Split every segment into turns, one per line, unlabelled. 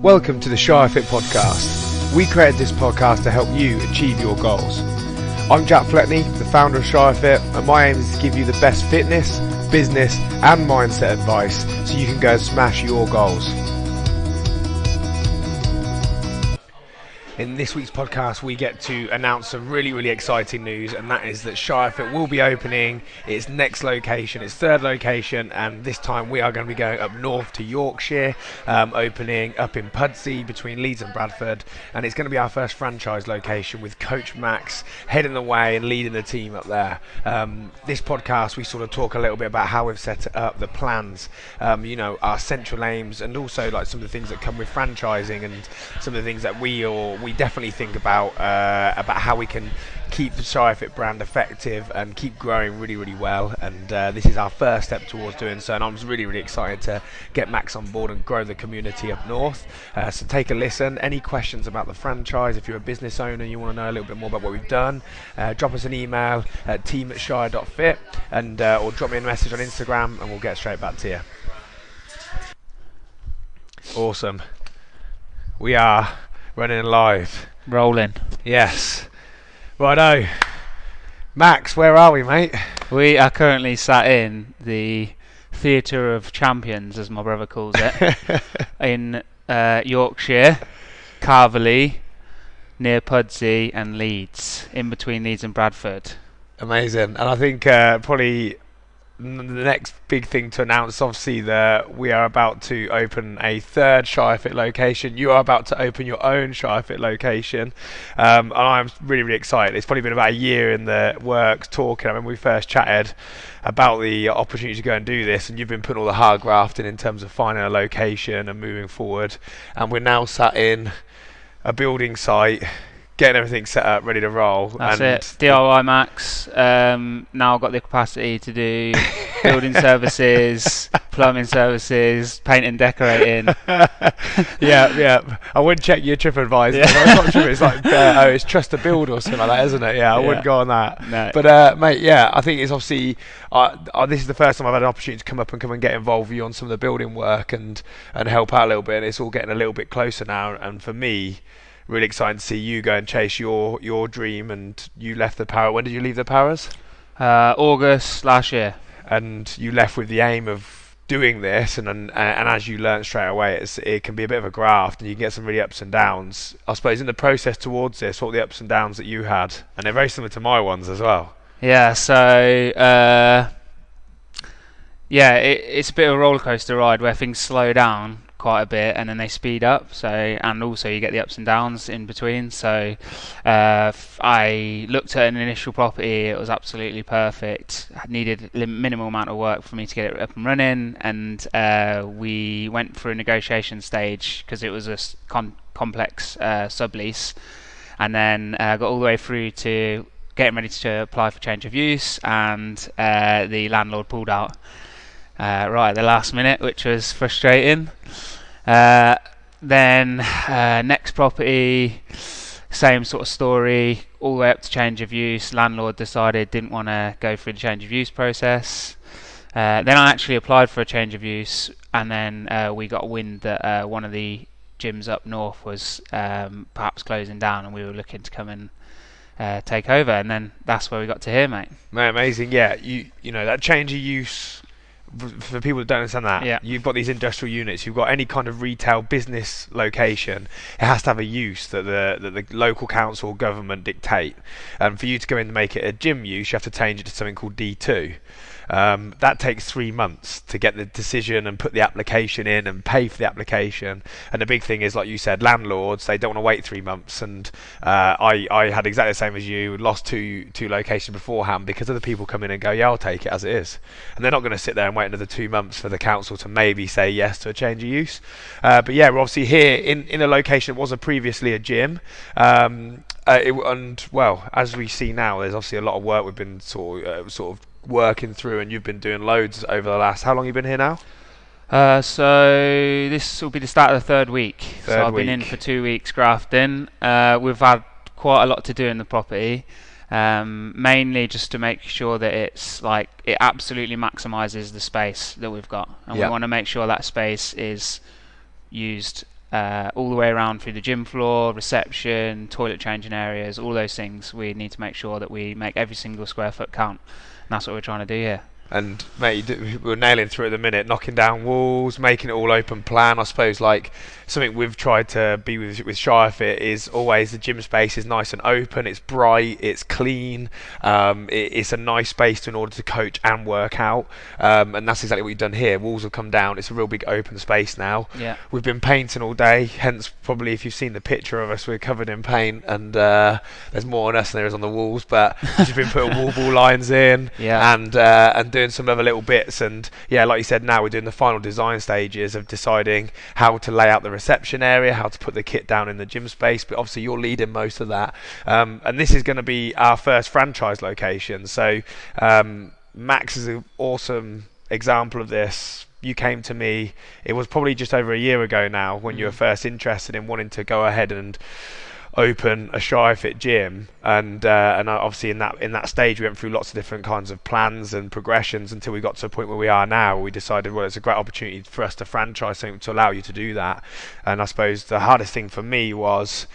Welcome to the ShireFit podcast. We created this podcast to help you achieve your goals. I'm Jack Fletney, the founder of ShireFit, and my aim is to give you the best fitness, business and mindset advice so you can go and smash your goals. In this week's podcast, we get to announce some really exciting news, and that is that ShireFit will be opening its next location, its third location, and this time we are going to be going up north to Yorkshire, opening up in Pudsey between Leeds and Bradford, and it's going to be our first franchise location with Coach Max heading the way and leading the team up there. This podcast, we sort of talk a little bit about how we've set it up, the plans, our central aims, and also like some of the things that come with franchising and some of the things that we definitely think about how we can keep the ShireFit brand effective and keep growing really well, and this is our first step towards doing so, and I'm really excited to get Max on board and grow the community up north. So take a listen. Any questions about the franchise, if you're a business owner and you want to know a little bit more about what we've done, drop us an email at team@shire.fit and or drop me a message on Instagram and we'll get straight back to you. Awesome. We are running live.
Rolling.
Yes. Righto. Max, where are we, mate?
We are currently sat in the Theatre of Champions, as my brother calls it, in Yorkshire, Carverley, near Pudsey and Leeds, in between Leeds and Bradford.
Amazing. And I think probably the next big thing to announce, obviously, that we are about to open a third ShireFit location. You are about to open your own ShireFit location, and I'm really excited. It's probably been about a year in the works talking. I remember we first chatted about the opportunity to go and do this, and you've been putting all the hard graft in terms of finding a location and moving forward, and we're now sat in a building site, getting everything set up, ready to roll.
That's it. DIY Max. Now I've got the capacity to do building services, plumbing services, paint and decorating.
Yeah. I wouldn't check your TripAdvisor. Yeah. I'm not sure it's like it's Trust to Build or something like that, isn't it? Yeah, I wouldn't go on that.
No.
But mate, yeah, I think it's obviously this is the first time I've had an opportunity to come up and get involved with you on some of the building work and help out a little bit. And it's all getting a little bit closer now. And for me, really exciting to see you go and chase your dream. And you left the Power. When did you leave the Powers?
August last year.
And you left with the aim of doing this, and as you learned straight away, it can be a bit of a graft, and you can get some really ups and downs. I suppose in the process towards this, what were the ups and downs that you had? And they're very similar to my ones as well.
Yeah. So it's a bit of a roller coaster ride where things slow down quite a bit and then they speed up, and also you get the ups and downs in between. So I looked at an initial property. It was absolutely perfect. I needed a minimal amount of work for me to get it up and running, and we went through a negotiation stage because it was a complex sublease, and then got all the way through to getting ready to apply for change of use, and the landlord pulled out right at the last minute, which was frustrating. Then next property, same sort of story, all the way up to change of use. Landlord decided didn't want to go through the change of use process. Then I actually applied for a change of use, and then we got wind that one of the gyms up north was perhaps closing down, and we were looking to come and take over, and then that's where we got to here, mate.
Mate, amazing. Yeah, you know that change of use. For people that don't understand that,
yeah.
You've got these industrial units, you've got any kind of retail business location, it has to have a use that the local council or government dictate. And for you to go in and make it a gym use, you have to change it to something called D2. That takes 3 months to get the decision and put the application in and pay for the application. And the big thing is, like you said, landlords, they don't want to wait 3 months. And I had exactly the same as you, lost two locations beforehand because other people come in and go, yeah, I'll take it as it is. And they're not going to sit there and wait another 2 months for the council to maybe say yes to a change of use. But yeah, we're obviously here in a location that was previously a gym. And well, as we see now, there's obviously a lot of work we've been sort of working through, and you've been doing loads over the last. How long have you been here now?
So this will be the start of the third week. So I've been in for 2 weeks grafting. We've had quite a lot to do in the property. Mainly just to make sure that it's like it absolutely maximises the space that we've got, and we want to make sure that space is used all the way around through the gym floor, reception, toilet changing areas, all those things. We need to make sure that we make every single square foot count, and that's what we're trying to do here.
And mate, we're nailing through at the minute, knocking down walls, making it all open plan. I suppose like something we've tried to be with ShireFit is always the gym space is nice and open. It's bright, it's clean. It's a nice space in order to coach and work out. And that's exactly what we've done here. Walls have come down. It's a real big open space now.
Yeah.
We've been painting all day. Hence, probably if you've seen the picture of us, we're covered in paint, and there's more on us than there is on the walls. But we've been putting wall lines in, and doing some other little bits, and yeah, like you said, now we're doing the final design stages of deciding how to lay out the reception area, how to put the kit down in the gym space, but obviously you're leading most of that, and this is going to be our first franchise location. So Max is an awesome example of this. You came to me, it was probably just over a year ago now, when you were first interested in wanting to go ahead and open a ShireFit gym, and obviously in that stage we went through lots of different kinds of plans and progressions until we got to the point where we are now, where we decided, well, it's a great opportunity for us to franchise something to allow you to do that. And I suppose the hardest thing for me was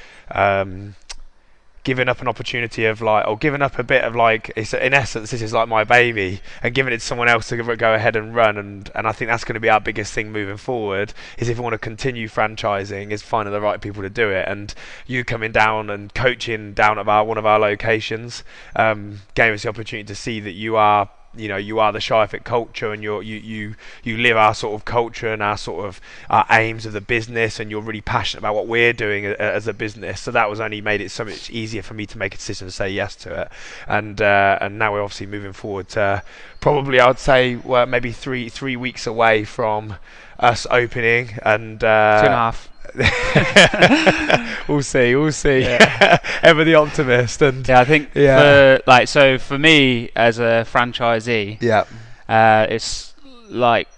giving up an opportunity of like, or giving up a bit of like, it's in essence this is like my baby, and giving it to someone else to go ahead and run, and I think that's going to be our biggest thing moving forward, is if we want to continue franchising, is finding the right people to do it. And you coming down and coaching down at one of our locations gave us the opportunity to see that you are the ShireFit culture, and you live our sort of culture and our sort of our aims of the business, and you're really passionate about what we're doing as a business. So that was only made it so much easier for me to make a decision to say yes to it. And now we're obviously moving forward to probably, I would say, well, maybe three weeks away from us opening, and
2.5.
we'll see.
Yeah.
Ever the optimist. And
I think for me as a franchisee, it's like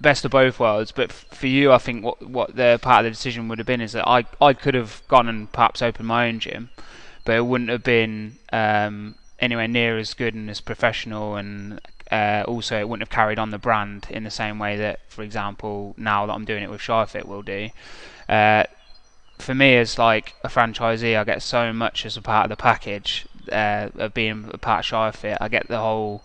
best of both worlds. But for you, I think what the part of the decision would have been is that I could have gone and perhaps opened my own gym, but it wouldn't have been anywhere near as good and as professional, and also it wouldn't have carried on the brand in the same way that, for example, now that I'm doing it with ShireFit will do. For me, as like a franchisee, I get so much as a part of the package of being a part of ShireFit. I get the whole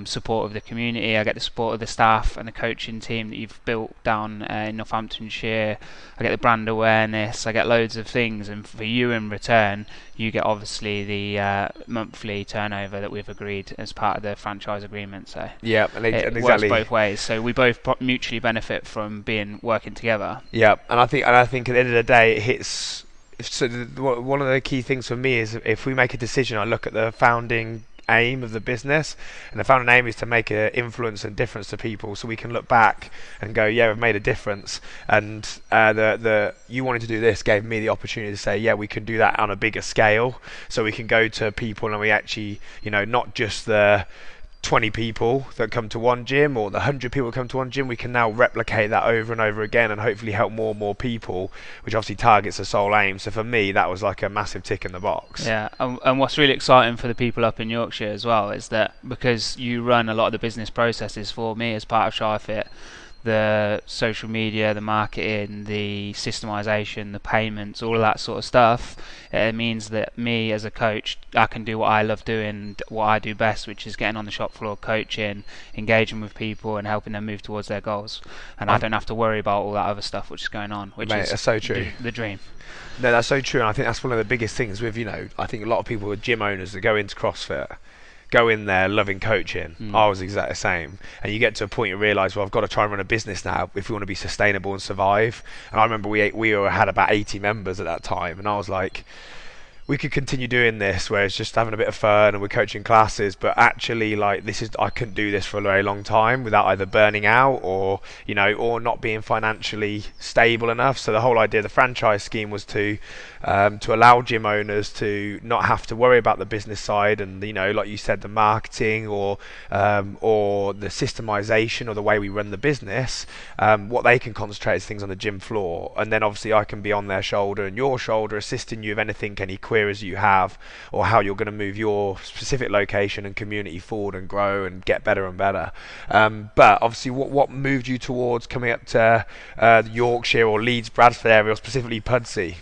support of the community, I get the support of the staff and the coaching team that you've built down in Northamptonshire, I get the brand awareness, I get loads of things, and for you in return you get obviously the monthly turnover that we've agreed as part of the franchise agreement. So
yeah, and
it
exactly
works both ways, so we both mutually benefit from working together.
Yeah, and I think at the end of the day it hits. So one of the key things for me is, if we make a decision, I look at the founding aim of the business, and the founding aim is to make an influence and difference to people, so we can look back and go, yeah, we've made a difference. And you wanting to do this gave me the opportunity to say, yeah, we can do that on a bigger scale, so we can go to people and we actually, not just the 20 people that come to one gym or the 100 people that come to one gym, we can now replicate that over and over again and hopefully help more and more people, which obviously targets the sole aim. So for me, that was like a massive tick in the box.
Yeah, and what's really exciting for the people up in Yorkshire as well is that because you run a lot of the business processes for me as part of ShireFit, the social media, the marketing, the systemization, the payments, all of that sort of stuff, it means that me as a coach, I can do what I love doing, what I do best, which is getting on the shop floor, coaching, engaging with people and helping them move towards their goals. And I don't have to worry about all that other stuff which is going on, which is
that's so true.
The dream.
No, that's so true, and I think that's one of the biggest things with, I think a lot of people with gym owners that go into CrossFit go in there loving coaching. I was exactly the same, and you get to a point you realise, well, I've got to try and run a business now if we want to be sustainable and survive. And I remember we had about 80 members at that time, and I was like, we could continue doing this where it's just having a bit of fun and we're coaching classes, but actually I couldn't do this for a very long time without either burning out or not being financially stable enough. So the whole idea of the franchise scheme was to allow gym owners to not have to worry about the business side and like you said, the marketing or the systemization or the way we run the business. What they can concentrate is things on the gym floor, and then obviously I can be on their shoulder and your shoulder, assisting you with anything, any queries, queries you have, or how you're going to move your specific location and community forward and grow and get better and better. But obviously, what moved you towards coming up to Yorkshire or Leeds, Bradford area, or specifically Pudsey?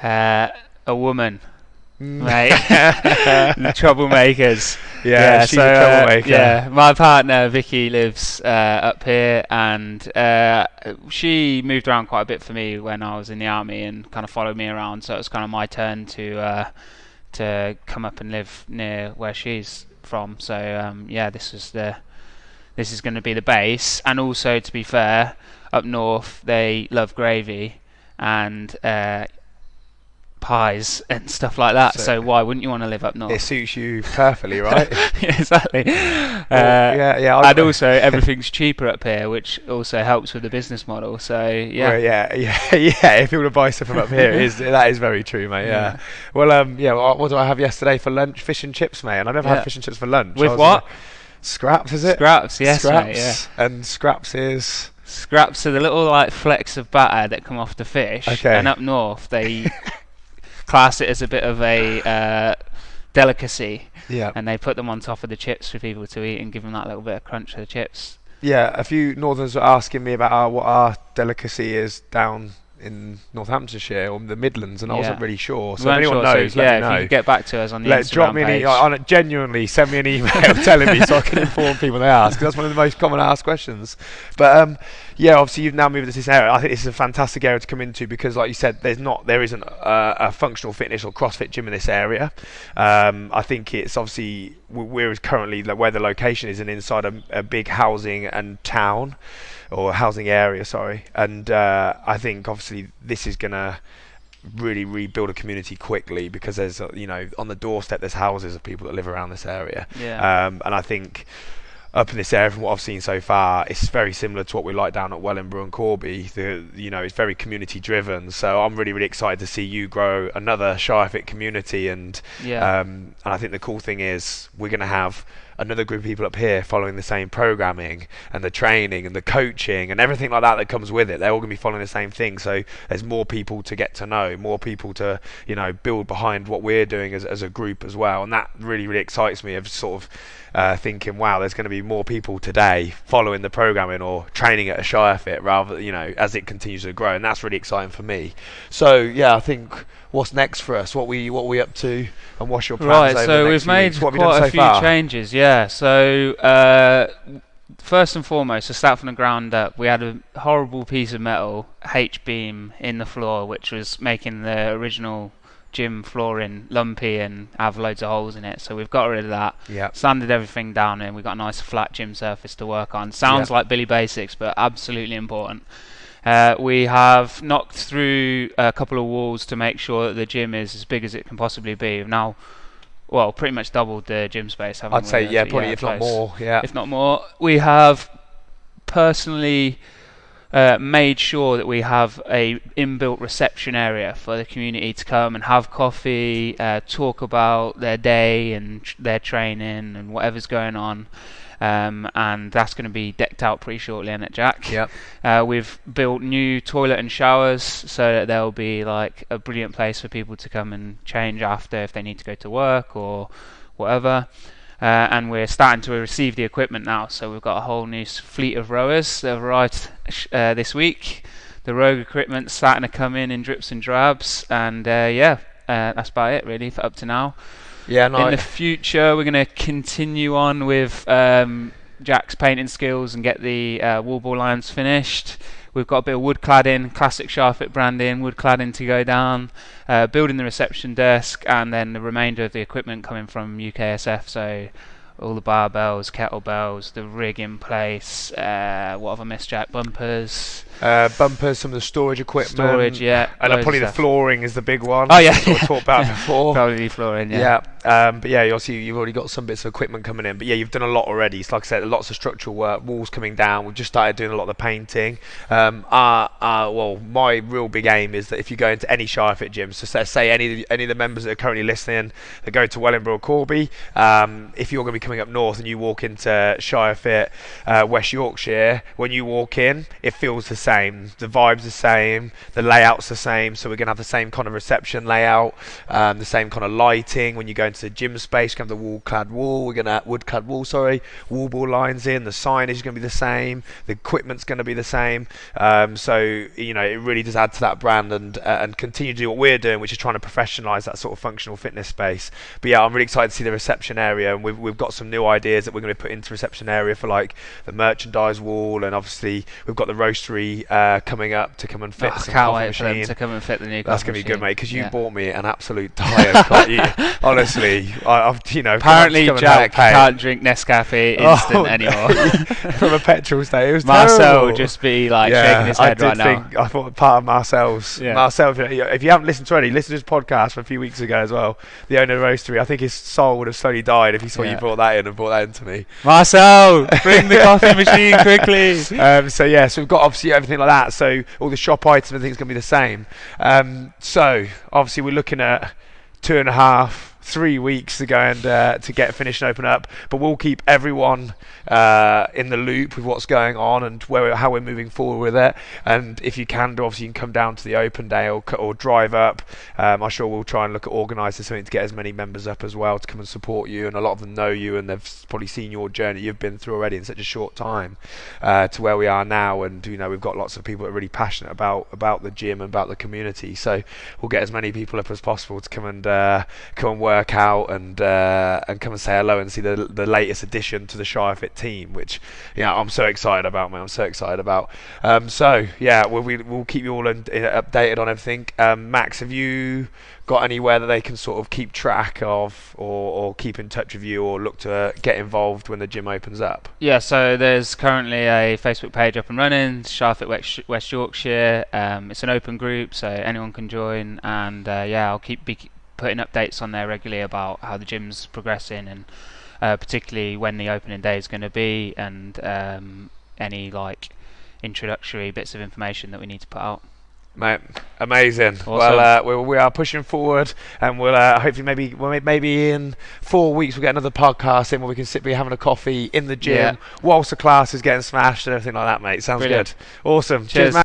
A woman. Mate, the troublemakers.
Yeah, she's a troublemaker.
Yeah, my partner Vicky lives up here, and she moved around quite a bit for me when I was in the army, and kind of followed me around. So it was kind of my turn to come up and live near where she's from. So yeah, this is going to be the base. And also, to be fair, up north they love gravy and pies and stuff like that, so why wouldn't you want to live up north?
It suits you perfectly, right?
Exactly.
Yeah.
And also everything's cheaper up here, which also helps with the business model. So yeah.
Well, yeah. If you want to buy stuff from up here, that is very true, mate. Yeah. Well, what did I have yesterday for lunch? Fish and chips, mate. And I never had fish and chips for lunch.
With what?
Scraps, is it?
Scraps, yes,
Scraps,
mate, yeah.
And scraps is.
Scraps are the little like flecks of batter that come off the fish.
Okay.
And up north they class it as a bit of a delicacy, and they put them on top of the chips for people to eat and give them that little bit of crunch to the chips.
Yeah, a few Northerners were asking me about what our delicacy is down in Northamptonshire or the Midlands, and I wasn't really sure. So if anyone knows, let me know.
If you can get back to us on the Instagram
drop me
page.
Genuinely send me an email telling me so I can inform people they ask, because that's one of the most common asked questions. But yeah, obviously you've now moved to this area. I think this is a fantastic area to come into because, like you said, there isn't a functional fitness or CrossFit gym in this area. I think it's obviously we're currently where the location is, and inside a big housing and town. Or housing area, sorry, and I think obviously this is gonna really rebuild a community quickly because there's on the doorstep there's houses of people that live around this area, and I think up in this area, from what I've seen so far, it's very similar to what we like down at Wellingborough and Corby. It's very community driven, so I'm really excited to see you grow another ShireFit community, and I think the cool thing is we're going to have another group of people up here following the same programming and the training and the coaching and everything like that comes with it. They're all going to be following the same thing, so there's more people to get to know, more people to build behind what we're doing as a group as well, and that really excites me of sort of thinking, wow, there's going to be more people today following the programming or training at a ShireFit rather, as it continues to grow, and that's really exciting for me. So yeah, I think what's next for us? What we up to, and what's your plans?
Right, so we've made quite a few changes. Yeah, so first and foremost, to start from the ground up, we had a horrible piece of metal H-beam in the floor, which was making the original gym flooring lumpy and have loads of holes in it, so we've got rid of that. Sanded everything down, and we've got a nice flat gym surface to work on. Sounds like Billy Basics, but absolutely important. We have knocked through a couple of walls to make sure that the gym is as big as it can possibly be. We've now, pretty much doubled the gym space, haven't we?
I'd say, probably, if not more. If
not more. We have personally made sure that we have a inbuilt reception area for the community to come and have coffee, talk about their day and their training and whatever's going on. And that's going to be decked out pretty shortly, isn't it, Jack? We've built new toilet and showers so that there'll be like a brilliant place for people to come and change after if they need to go to work or whatever. And we're starting to receive the equipment now, so we've got a whole new fleet of rowers that have arrived this week. The Rogue equipment's starting to come in drips and drabs, and that's about it really for up to now. In the future, we're going to continue on with Jack's painting skills and get the wall ball lines finished. We've got a bit of wood cladding, classic ShireFit branding, wood cladding to go down, building the reception desk, and then the remainder of the equipment coming from UKSF. So all the barbells, kettlebells, the rig in place. What have I missed, Jack? Bumpers,
some of the storage equipment. And probably the flooring is the big one.
Oh yeah,
we talked about before.
Probably flooring.
But you've already got some bits of equipment coming in. But yeah, you've done a lot already. So like I said, lots of structural work, walls coming down. We've just started doing a lot of the painting. My real big aim is that if you go into any ShireFit gyms, so let's say any of the members that are currently listening that go to Wellingborough or Corby, if you're going to be coming up north and you walk into ShireFit West Yorkshire, when you walk in, it feels the same. same. The vibe's the same. The layout's the same. So we're going to have the same kind of reception layout, the same kind of lighting. When you go into the gym space, you can have the wood-clad wall, wall ball lines in. The signage is going to be the same. The equipment's going to be the same. So you know, it really does add to that brand and continue to do what we're doing, which is trying to professionalise that sort of functional fitness space. But yeah, I'm really excited to see the reception area, and we've got some new ideas that we're going to put into reception area for like the merchandise wall, and obviously we've got the roastery coming up to come and fit some
can't
coffee
wait
machine.
for them to come and fit the new
That's
coffee
going to be
machine.
good, mate, because you bought me an absolute tire. Honestly, I've
Apparently Jack can't drink Nescafe instant anymore.
From a petrol station. It was
Marcel
terrible.
will just be like shaking his head right now.
I thought part of Marcel's.
Yeah.
Marcel, if you haven't listened to already, listen to his podcast from a few weeks ago as well. The owner of the roastery. I think his soul would have slowly died if he saw you brought that in and brought that into me.
Marcel, bring the coffee machine quickly.
So we've got obviously everything like that. So all the shop items and everything's going to be the same. So obviously we're looking at 2.5-3 weeks to go and to get finished and open up, but we'll keep everyone in the loop with what's going on and how we're moving forward with it. And if you can, obviously you can come down to the open day or drive up. I'm sure we'll try and look at organising something to get as many members up as well to come and support you, and a lot of them know you and they've probably seen your journey you've been through already in such a short time to where we are now. And you know, we've got lots of people that are really passionate about the gym and about the community, so we'll get as many people up as possible to come and work out and come and say hello and see the latest addition to the Shire Fit team, which I'm so excited about, man. I'm so excited about. So yeah, we'll keep you all updated on everything. Max, have you got anywhere that they can sort of keep track of or keep in touch with you or look to get involved when the gym opens up?
Yeah, so there's currently a Facebook page up and running, Shire Fit West Yorkshire. It's an open group, so anyone can join, and I'll keep putting updates on there regularly about how the gym's progressing, and particularly when the opening day is going to be, and any like introductory bits of information that we need to put out.
Mate, amazing.
Awesome.
Well, we are pushing forward, and we'll hopefully maybe in 4 weeks we'll get another podcast in where we can be having a coffee in the gym whilst the class is getting smashed and everything like that, mate. Sounds
Brilliant.
good. Awesome.
Cheers,
mate.